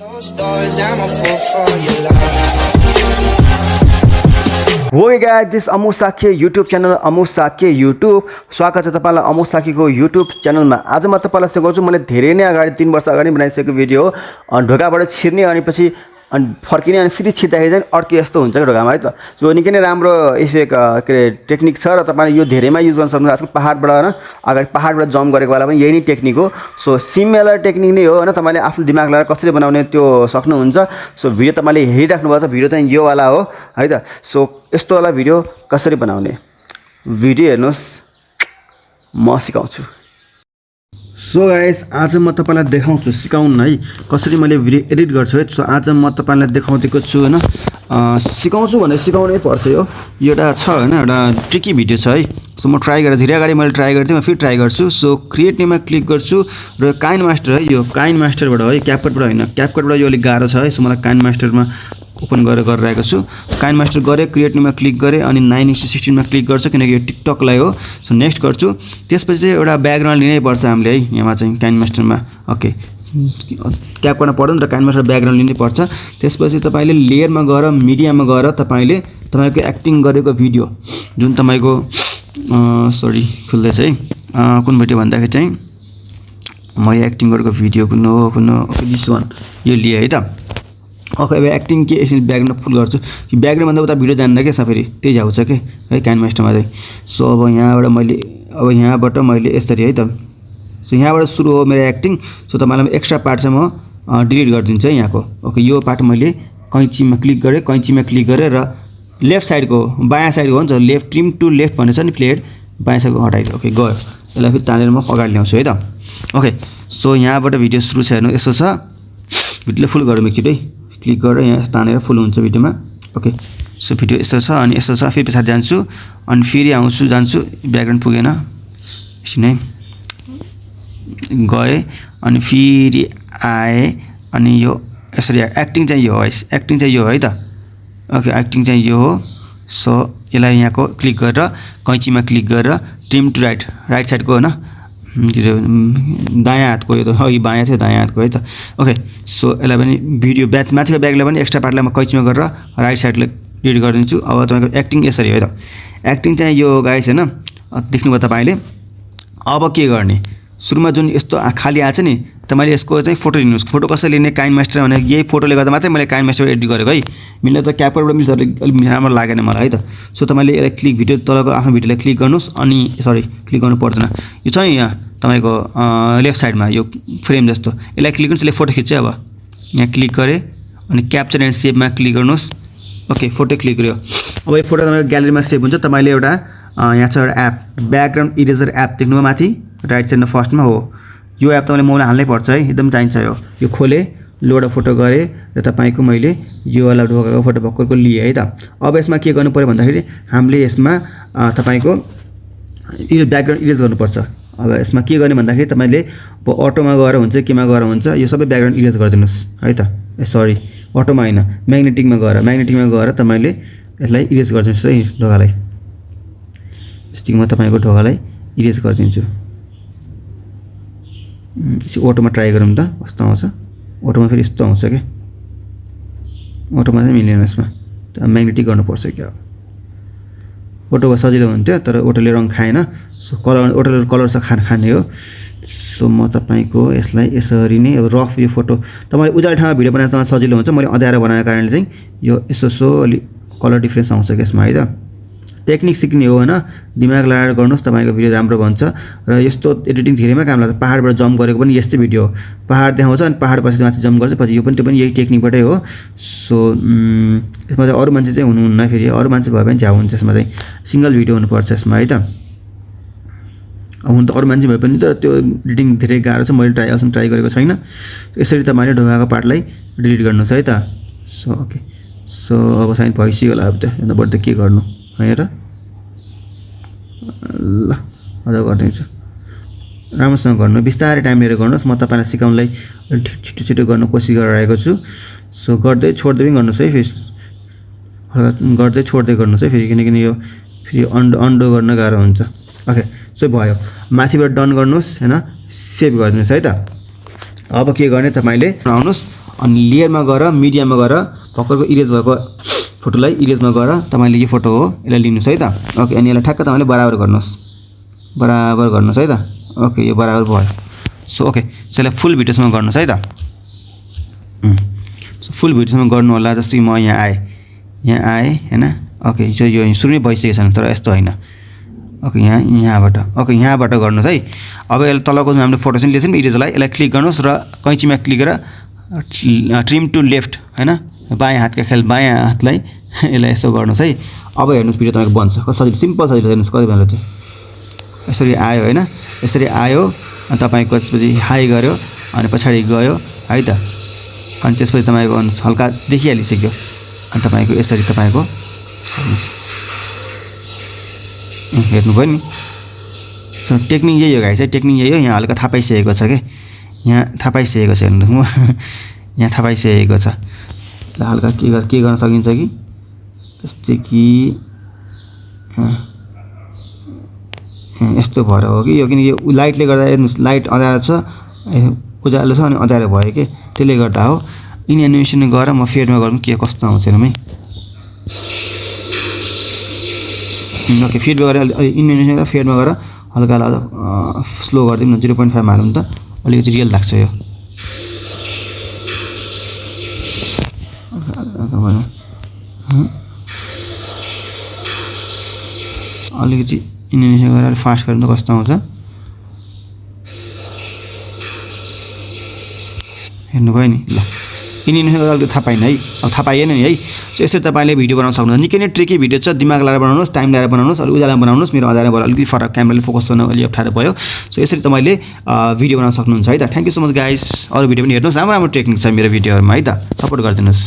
Hey guys, this is Amu Shakya YouTube channel Amu Shakya YouTube. स्वागत छ तपाईलाई अमु साकीको YouTube च्यानलमा। आज म तपाईलाई सिकाउँछु मैले धेरै नै अगाडि 3 वर्ष अगाडि बनाइसकेको भिडियो ढोकाबाट छिर्ने अनि पछि फर्किने अनि फेरि छिर्दाखेरि चाहिँ अर्को यस्तो हुन्छ के ढोकामा है त। सो निकै नै राम्रो इफेक्ट के टेक्निक छ र तपाईले यो धेरैमा युज गर्न सक्नुहुन्छ। आजकल पहाडबाट हैन अगाडि पहाडबाट जम्प गरेको वाला पनि यही नै टेक्निक हो। सो सिमिलर टेक्निक नै हो हैन। तपाईले आफ्नो दिमाग लगाएर कसरी बनाउने त्यो सक्नुहुन्छ। सो भिडियो तपाईले हेरिराख्नुपर्छ। भिडियो चाहिँ यो वाला हो है त। सो यस्तो वाला भिडियो कसरी बनाउने भिडियो हेर्नुस् म सिकाउँछु। सो गाइस आज म तपाईलाई देखाउँछु सिकाउन है कसरी मैले भिडियो एडिट गर्छु है। सो आज म तपाईलाई देखाउँदैको छु हैन सिकाउँछु भने सिकाउनै पर्छ यो एउटा छ हैन एउटा ट्रिकी भिडियो छ है। सो म ट्राई गरेर धेरै अगाडि मैले ट्राई गर्थे म फेरि ट्राई गर्छु। सो क्रिएट न्यूमा क्लिक गर्छु र काइन मास्टर है यो काइन मास्टरबाट है क्यापकटबाट हैन क्यापकटबाट यो अलिक गाह्रो छ है। सो मलाई काइन मास्टरमा ओपन गरिरहेको छु। काइन मास्टर गरे क्रिएट न्यूमा क्लिक गरे अनि 9:16 मा क्लिक गर्छु किनकि यो टिकटकलाई हो। सो नेक्स्ट गर्छु। त्यसपछि चाहिँ एउटा ब्याकग्राउन्ड लिनै पर्छ हामीले है यहाँ चाहिँ काइन मास्टरमा। ओके क्याप गर्न पर्दैन र काइन मास्टर ब्याकग्राउन्ड लिनै पर्छ। त्यसपछि तपाईले लेयरमा गएर मिडियामा गएर तपाईको एक्टिङ गरेको भिडियो जुन तपाईको सरी खुल्दैछ है कुन भिडियो भन्दाखेरि चाहिँ मैले एक्टिङ गरेको भिडियो कुन हो ओके दिस वान यो लिए है त। ओके अब एक्टिङ के यसरी ब्याकग्राउन्ड फुल गर्छु कि ब्याकग्राउन्ड भन्दा उता भिडियो जान्दैन के फेरि त्यही जाउँछ के है काइन मास्टरमा चाहिँ। सो अब यहाँबाट मैले यसरी है त। सो यहाँबाट सुरु हो मेरो एक्टिङ। सो तपाईलाई एक्स्ट्रा पार्ट चाहिँ म डिलिट गरिदिन्छु है यहाँको। ओके यो पार्ट मैले कैँचीमा क्लिक गरेँ र लेफ्ट साइडको बायाँ साइडको हुन्छ लेफ्ट ट्रिम टु लेफ्ट भनेछ नि प्लेट बायाँ साइडको हटाइदियो। ओके गयो यसलाई फेरि तानेर म अगाडि ल्याउँछु है त। ओके सो यहाँबाट भिडियो सुरु छ हेर्नु यस्तो छ भिडियोले फुल गरौँ एकचोटि है क्लिक गरेर यहाँ तानेर फुल हुन्छ भिडियोमा। ओके सो भिडियो यस्तो छ अनि यस्तो छ फेरि पछाडि जान्छु अनि फेरि जान्छु ब्याकग्राउन्ड पुगेन एकछिन है गए अनि फेरि आए अनि यो यसरी एक्टिङ चाहिँ यो हो एक्टिङ चाहिँ यो है त। ओके एक्टिङ चाहिँ यो हो। सो यसलाई यहाँको क्लिक गरेर कैँचीमा क्लिक गरेर ट्रिम टु राइट साइडको होइन दायाँ हातको यो त अघि बायाँ थियो दायाँ हातको है त। ओके सो यसलाई पनि भिडियो माथिको ब्याकलाई पनि एक्स्ट्रा पार्टलाई म कैँचीमा गरेर राइट साइडले डिलिट गरिदिन्छु। अब तपाईँको एक्टिङ यसरी है त। एक्टिङ चाहिँ यो गाइस होइन देख्नुभयो तपाईँले। अब के गर्ने सुरुमा जुन यस्तो खाली आछ नि तपाईले यसको चाहिँ फोटो लिनुहोस्। फोटो कसरी लिने काइन मास्टर भने यही फोटोले गर्दा मात्रै मैले काइन मास्टर एडिट गरेको है। मिल्ने त क्यापकटबाट मिल्छ अलिक राम्रो लागेन मलाई है त। सो तपाईँले यसलाई क्लिक भिडियो तलको आफ्नो भिडियोलाई क्लिक गर्नुहोस् अनि सरी क्लिक गर्नु पर्दैन यो छ नि यहाँ तपाईँको लेफ्ट साइडमा यो फ्रेम जस्तो यसलाई क्लिक गर्नुहोस्। यसले फोटो खिच्यो अब यहाँ क्लिक गरेँ अनि क्याप्चर एन्ड सेभमा क्लिक गर्नुहोस्। ओके फोटो क्लिक गर्यो। अब यो फोटो तपाईँको ग्यालेरीमा सेभ हुन्छ। तपाईँले एउटा यहाँ छ एउटा एप ब्याकग्राउन्ड इरेजर एप देख्नुभयो माथि राइट साइडमा फर्स्टमा हो यो एप तपाईँले मोबाइल हाल्नै पर्छ है एकदम चाहिन्छ यो खोले लोड फोटो गरेँ र तपाईँको मैले यो वाला ढोकाको फोटो भक्करको लिएँ है त। अब यसमा के गर्नु पर्यो भन्दाखेरि हामीले यसमा तपाईँको यो ब्याकग्राउन्ड इरेज गर्नुपर्छ। अब यसमा के गर्ने भन्दाखेरि तपाईँले अब अटोमा गएर हुन्छ केमा गएर हुन्छ यो सबै ब्याकग्राउन्ड इरेज गरिदिनुहोस् है त। सरी अटोमा होइन म्याग्नेटिकमा गएर तपाईँले यसलाई इरेज गरिदिनुहोस् है ढोकालाई। स्टिकमा तपाईँको ढोकालाई इरेज गरिदिन्छु। अटोमा ट्राई गरौँ त कस्तो आउँछ। अटोमा फेरि यस्तो आउँछ क्या अटोमा चाहिँ मिलेन यसमा त म्याग्नेटिक गर्नुपर्छ क्या। अटोमा सजिलो हुन्थ्यो तर अटोले रङ खाएन। सो अटोले कलर छ खाने हो। सो म तपाईँको यसलाई यसरी नै अब रफ यो फोटो तपाईँले उज्यालो ठाउँमा भिडियो बनाएर तपाईँ सजिलो हुन्छ। मैले अँध्यारो बनाएको कारणले चाहिँ यो यसो अलिक कलर डिफ्रेन्स आउँछ कि यसमा है त। टेक्निक सिक्ने हो हैन दिमाग लगाएर गर्नुहोस् तपाईको भिडियो राम्रो बन्छ र यस्तो एडिटिङ धेरैमा काम लाग्छ। पहाडबाट जम्प गरेको पनि यस्तै भिडियो हो पहाड देखाउँछ अनि पहाडपछि माथि जम्प गर्छ पछि यो पनि यही टेक्निकबाटै हो। सो यसमा चाहिँ अरु मान्छे चाहिँ हुनुहुन्न फेरि अरु मान्छे भए पनि झ्याउ हुन्छ यसमा चाहिँ सिंगल भिडियो हुनुपर्छ यसमा है त। अब हुन त अरु मान्छे भए पनि त त्यो एडिटिङ धेरै गाह्रो छ मैले ट्राई गरेको छैन। यसरी तपाईले ढोकाको पार्टलाई डिलिट गर्नुहोस् है त। सो ओके सो अब साइन भइसक्यो होला अब त अन्त बढ्दै के गर्नु हेर ल अझ गरिदिन्छु राम्रोसँग गर्नु बिस्तारै टाइम लिएर गर्नुहोस्। म तपाईलाई सिकाउनलाई छिटो गर्न कोसिस गरिरहेको छु। सो गर्दै छोड्दै पनि गर्नुहोस् है फेरि गर्दै छोड्दै गर्नुहोस् है फेरि किनकि यो फेरि अन्डो गर्न गाह्रो हुन्छ। ओके सो भयो माथिबाट डन गर्नुहोस् हैन सेभ गरिदिनुहोस् है त। अब के गर्ने तपाईले आउनुहोस् अनि लेयरमा गएर मिडियामा गएर भर्खरको इरेज भएको फोटोलाई इरेजमा गएर तपाईले यो फोटो हो यसलाई लिनुस् है त ओके अनि यसलाई ठ्याक्क तपाईले बराबर गर्नुस् है त ओके यो बराबर भयो सो ओके यसलाई फुल भिडियोसम्म गर्नुस् है त सो फुल भिडियोसम्म गर्नु होला जस्तै म यहाँ आए हैन ओके यो सुरुमै भइसकेको छैन तर यस्तो हैन ओके यहाँबाट गर्नुस् है अब यसले तलको हामीले फोटो चाहिँ लिएछौँ इरेजरलाई यसलाई क्लिक गर्नुस् र कैँचीमा क्लिक गरेर ट्रिम टु लेफ्ट हैन बायाँ हातलाई यसलाई यसो गर्नुस् है अब हेर्नुस् भिडियो तपाईको बन्छ कस्तो सजिलो सिम्पल सजिलो हेर्नुस् कति बेला चाहिँ यसरी आयो हैन यसरी आयो अनि तपाईको त्यसपछि हाई गर्यो अनि पछाडी गयो है त अनि त्यसपछि तपाईको हल्का देखिहालिसक्यो अनि तपाईको यसरी तपाईको हेर्नुभयो नि सो टेक्निक यही हो गाइस है टेक्निक यही हो यहाँ हल्का थाहा पाइसकेको छ के यहाँ थाहा पाइसकेको छ हेर्नु यहाँ थाहा पाइसकेको छ ल हल्का के गर्न सकिन्छ कि जस्तै कि यस्तो भएर हो कि यो किनकि यो लाइटले गर्दा हेर्नुस् लाइट अँध्यारो छ उज्यालो छ अनि अँध्यारो भयो कि त्यसले गर्दा हो इन एनिमेसन गएर म फेडमा गरौँ के कस्तो आउँछ हेरौँ है ओके फेडमा गएर एनिमेसन गरेर फेडमा गएर हल्का स्लो गरिदिउँ न 0.5 मा हालौँ त अलिकति रियल लाग्छ यो अलिकति एनिमेसन गरेर फास्ट गर्नु त कस्तो आउँछ हेर्नुभयो नि ल एनिमेसन गरेर थाहा पाइन है अब थाहा पाइएन नि है सो यसरी तपाईले भिडियो बनाउन सक्नुहुन्छ निकै नै ट्रिकी भिडियो छ दिमाग लगाएर बनाउनुस् टाइम लगाएर बनाउनुस् अलि उज्यालो बनाउनुस् मेरो अँध्यारो भएर अलिकति फरक क्यामेराले फोकस गर्न अलि अप्ठ्यारो भयो सो यसरी तपाईले भिडियो बनाउन सक्नुहुन्छ है त thank you so much guys अरु भिडियो पनि हेर्नुस् राम्रो टेक्निक छ मेरो भिडियोहरुमा है त सपोर्ट गरिदिनुस्